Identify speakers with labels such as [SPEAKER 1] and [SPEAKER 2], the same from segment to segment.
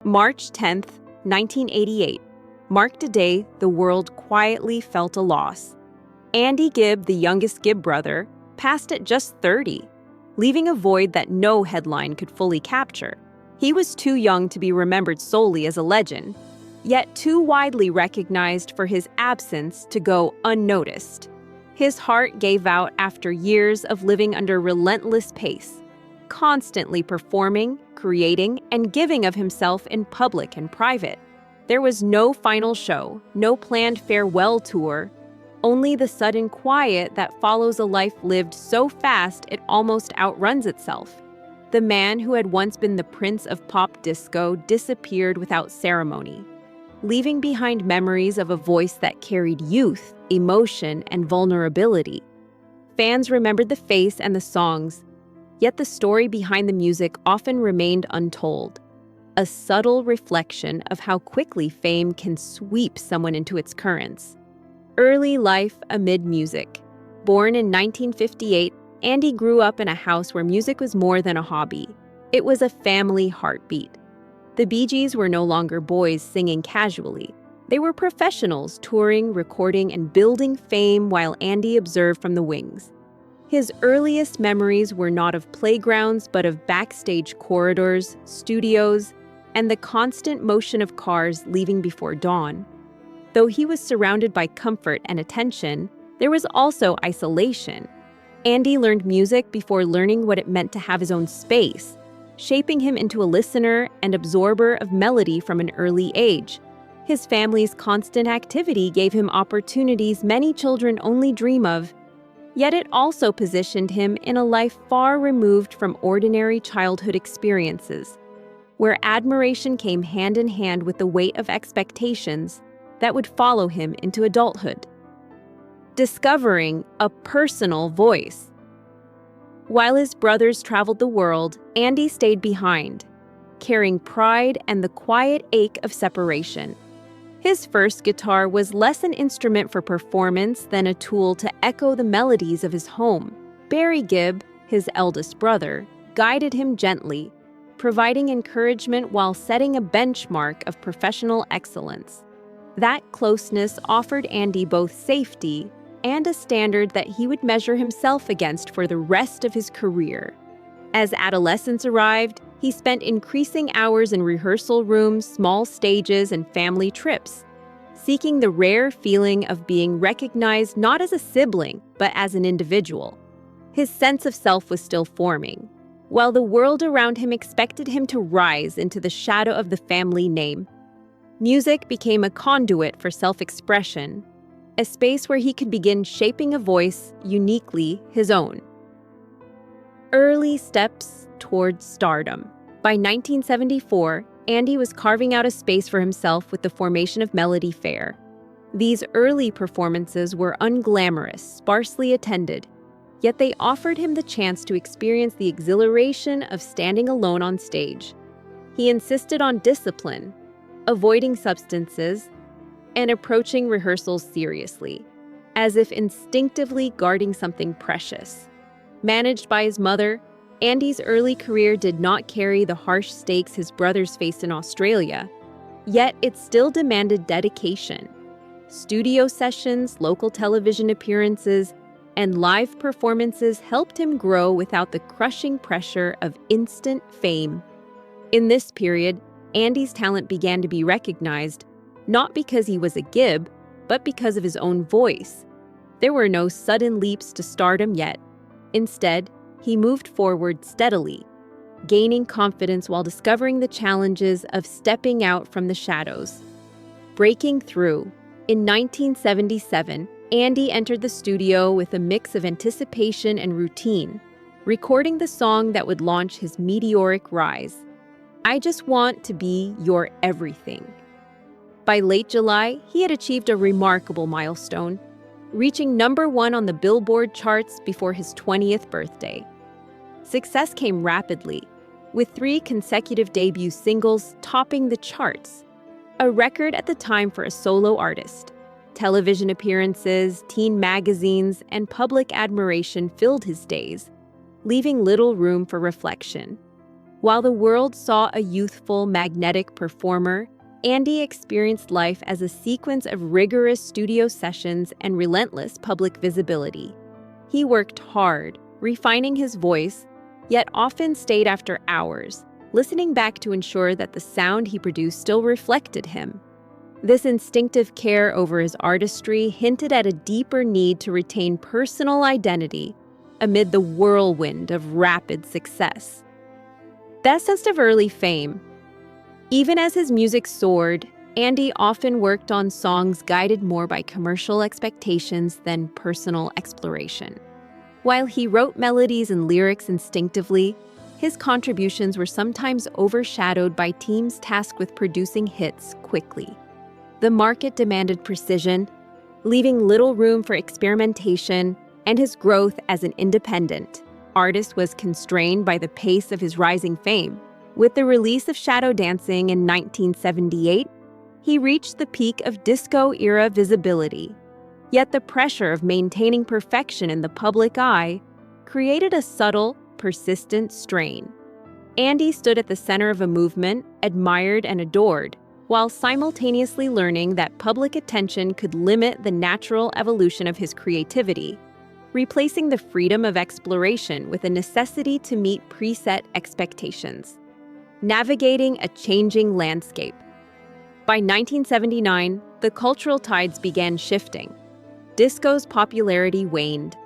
[SPEAKER 1] March 10, 1988, marked a day the world quietly felt a loss. Andy Gibb, the youngest Gibb brother, passed at just 30, leaving a void that no headline could fully capture. He was too young to be remembered solely as a legend, yet too widely recognized for his absence to go unnoticed. His heart gave out after years of living under relentless pace, constantly performing, creating, and giving of himself in public and private. There was no final show, no planned farewell tour, only the sudden quiet that follows a life lived so fast it almost outruns itself. The man who had once been the prince of pop disco disappeared without ceremony, leaving behind memories of a voice that carried youth, emotion, and vulnerability. Fans remembered the face and the songs, yet the story behind the music often remained untold, a subtle reflection of how quickly fame can sweep someone into its currents. Early life amid music. Born in 1958, Andy grew up in a house where music was more than a hobby. It was a family heartbeat. The Bee Gees were no longer boys singing casually. They were professionals touring, recording, and building fame while Andy observed from the wings. His earliest memories were not of playgrounds, but of backstage corridors, studios, and the constant motion of cars leaving before dawn. Though he was surrounded by comfort and attention, there was also isolation. Andy learned music before learning what it meant to have his own space, shaping him into a listener and absorber of melody from an early age. His family's constant activity gave him opportunities many children only dream of, yet it also positioned him in a life far removed from ordinary childhood experiences, where admiration came hand in hand with the weight of expectations that would follow him into adulthood. Discovering a personal voice. While his brothers traveled the world, Andy stayed behind, carrying pride and the quiet ache of separation. His first guitar was less an instrument for performance than a tool to echo the melodies of his home. Barry Gibb, his eldest brother, guided him gently, providing encouragement while setting a benchmark of professional excellence. That closeness offered Andy both safety and a standard that he would measure himself against for the rest of his career. As adolescence arrived, he spent increasing hours in rehearsal rooms, small stages, and family trips, seeking the rare feeling of being recognized not as a sibling, but as an individual. His sense of self was still forming, while the world around him expected him to rise into the shadow of the family name. Music became a conduit for self-expression, a space where he could begin shaping a voice uniquely his own. Early steps toward stardom. By 1974, Andy was carving out a space for himself with the formation of Melody Fair. These early performances were unglamorous, sparsely attended, yet they offered him the chance to experience the exhilaration of standing alone on stage. He insisted on discipline, avoiding substances, and approaching rehearsals seriously, as if instinctively guarding something precious. Managed by his mother, Andy's early career did not carry the harsh stakes his brothers faced in Australia, yet it still demanded dedication. Studio sessions, local television appearances, and live performances helped him grow without the crushing pressure of instant fame. In this period, Andy's talent began to be recognized, not because he was a Gibb, but because of his own voice. There were no sudden leaps to stardom yet. Instead, he moved forward steadily, gaining confidence while discovering the challenges of stepping out from the shadows. Breaking through. In 1977, Andy entered the studio with a mix of anticipation and routine, recording the song that would launch his meteoric rise, "I Just Want to Be Your Everything." By late July, he had achieved a remarkable milestone, reaching #1 on the Billboard charts before his 20th birthday. Success came rapidly, with 3 consecutive debut singles topping the charts, a record at the time for a solo artist. Television appearances, teen magazines, and public admiration filled his days, leaving little room for reflection. While the world saw a youthful, magnetic performer, Andy experienced life as a sequence of rigorous studio sessions and relentless public visibility. He worked hard, refining his voice, yet often stayed after hours, listening back to ensure that the sound he produced still reflected him. This instinctive care over his artistry hinted at a deeper need to retain personal identity amid the whirlwind of rapid success. The essence of early fame. Even as his music soared, Andy often worked on songs guided more by commercial expectations than personal exploration. While he wrote melodies and lyrics instinctively, his contributions were sometimes overshadowed by teams tasked with producing hits quickly. The market demanded precision, leaving little room for experimentation, and his growth as an independent artist was constrained by the pace of his rising fame. With the release of Shadow Dancing in 1978, he reached the peak of disco-era visibility. Yet the pressure of maintaining perfection in the public eye created a subtle, persistent strain. Andy stood at the center of a movement, admired and adored, while simultaneously learning that public attention could limit the natural evolution of his creativity, replacing the freedom of exploration with a necessity to meet preset expectations. Navigating a changing landscape. By 1979, the cultural tides began shifting. Disco's popularity waned,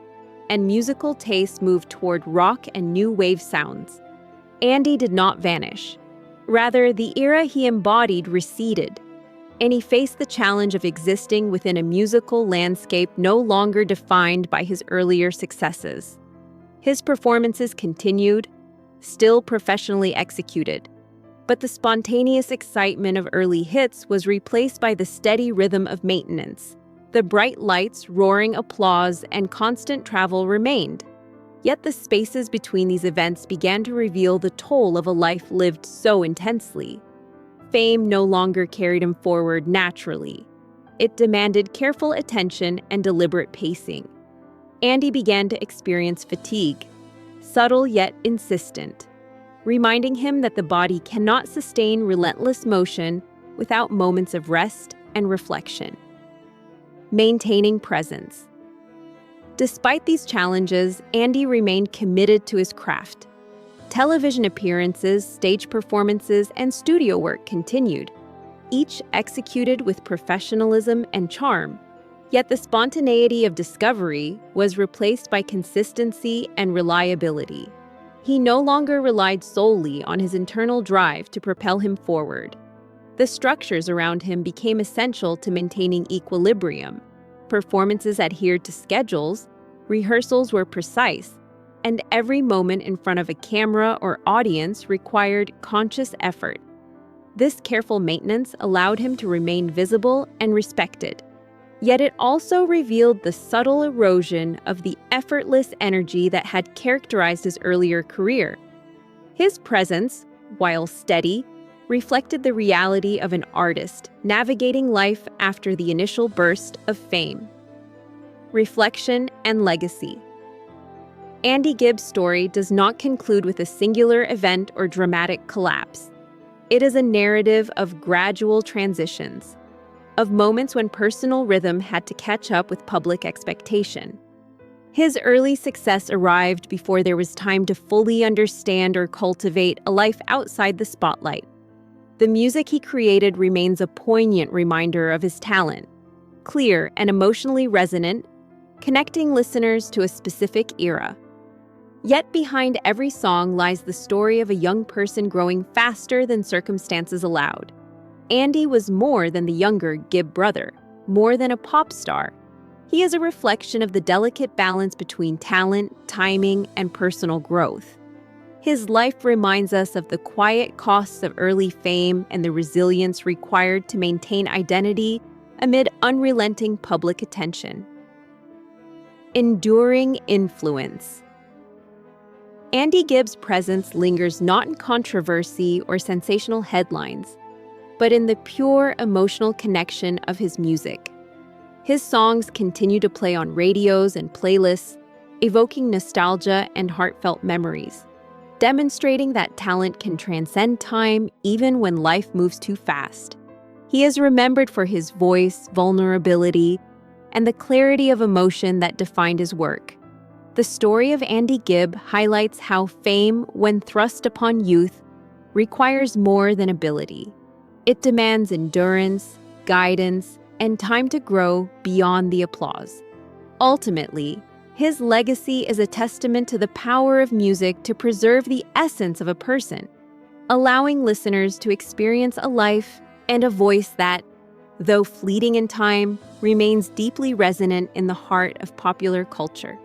[SPEAKER 1] and musical tastes moved toward rock and new wave sounds. Andy did not vanish. Rather, the era he embodied receded, and he faced the challenge of existing within a musical landscape no longer defined by his earlier successes. His performances continued, still professionally executed, but the spontaneous excitement of early hits was replaced by the steady rhythm of maintenance. The bright lights, roaring applause, and constant travel remained. Yet the spaces between these events began to reveal the toll of a life lived so intensely. Fame no longer carried him forward naturally. It demanded careful attention and deliberate pacing. Andy began to experience fatigue, subtle yet insistent, reminding him that the body cannot sustain relentless motion without moments of rest and reflection. Maintaining presence. Despite these challenges, Andy remained committed to his craft. Television appearances, stage performances, and studio work continued, each executed with professionalism and charm. Yet the spontaneity of discovery was replaced by consistency and reliability. He no longer relied solely on his internal drive to propel him forward. The structures around him became essential to maintaining equilibrium. Performances adhered to schedules, rehearsals were precise, and every moment in front of a camera or audience required conscious effort. This careful maintenance allowed him to remain visible and respected. Yet it also revealed the subtle erosion of the effortless energy that had characterized his earlier career. His presence, while steady, reflected the reality of an artist navigating life after the initial burst of fame. Reflection and legacy. Andy Gibb's story does not conclude with a singular event or dramatic collapse. It is a narrative of gradual transitions, of moments when personal rhythm had to catch up with public expectation. His early success arrived before there was time to fully understand or cultivate a life outside the spotlight. The music he created remains a poignant reminder of his talent, clear and emotionally resonant, connecting listeners to a specific era. Yet behind every song lies the story of a young person growing faster than circumstances allowed. Andy was more than the younger Gibb brother, more than a pop star. He is a reflection of the delicate balance between talent, timing, and personal growth. His life reminds us of the quiet costs of early fame and the resilience required to maintain identity amid unrelenting public attention. Enduring influence. Andy Gibb's presence lingers not in controversy or sensational headlines, but in the pure emotional connection of his music. His songs continue to play on radios and playlists, evoking nostalgia and heartfelt memories. demonstrating that talent can transcend time even when life moves too fast. He is remembered for his voice, vulnerability, and the clarity of emotion that defined his work. The story of Andy Gibb highlights how fame, when thrust upon youth, requires more than ability. It demands endurance, guidance, and time to grow beyond the applause. Ultimately, his legacy is a testament to the power of music to preserve the essence of a person, allowing listeners to experience a life and a voice that, though fleeting in time, remains deeply resonant in the heart of popular culture.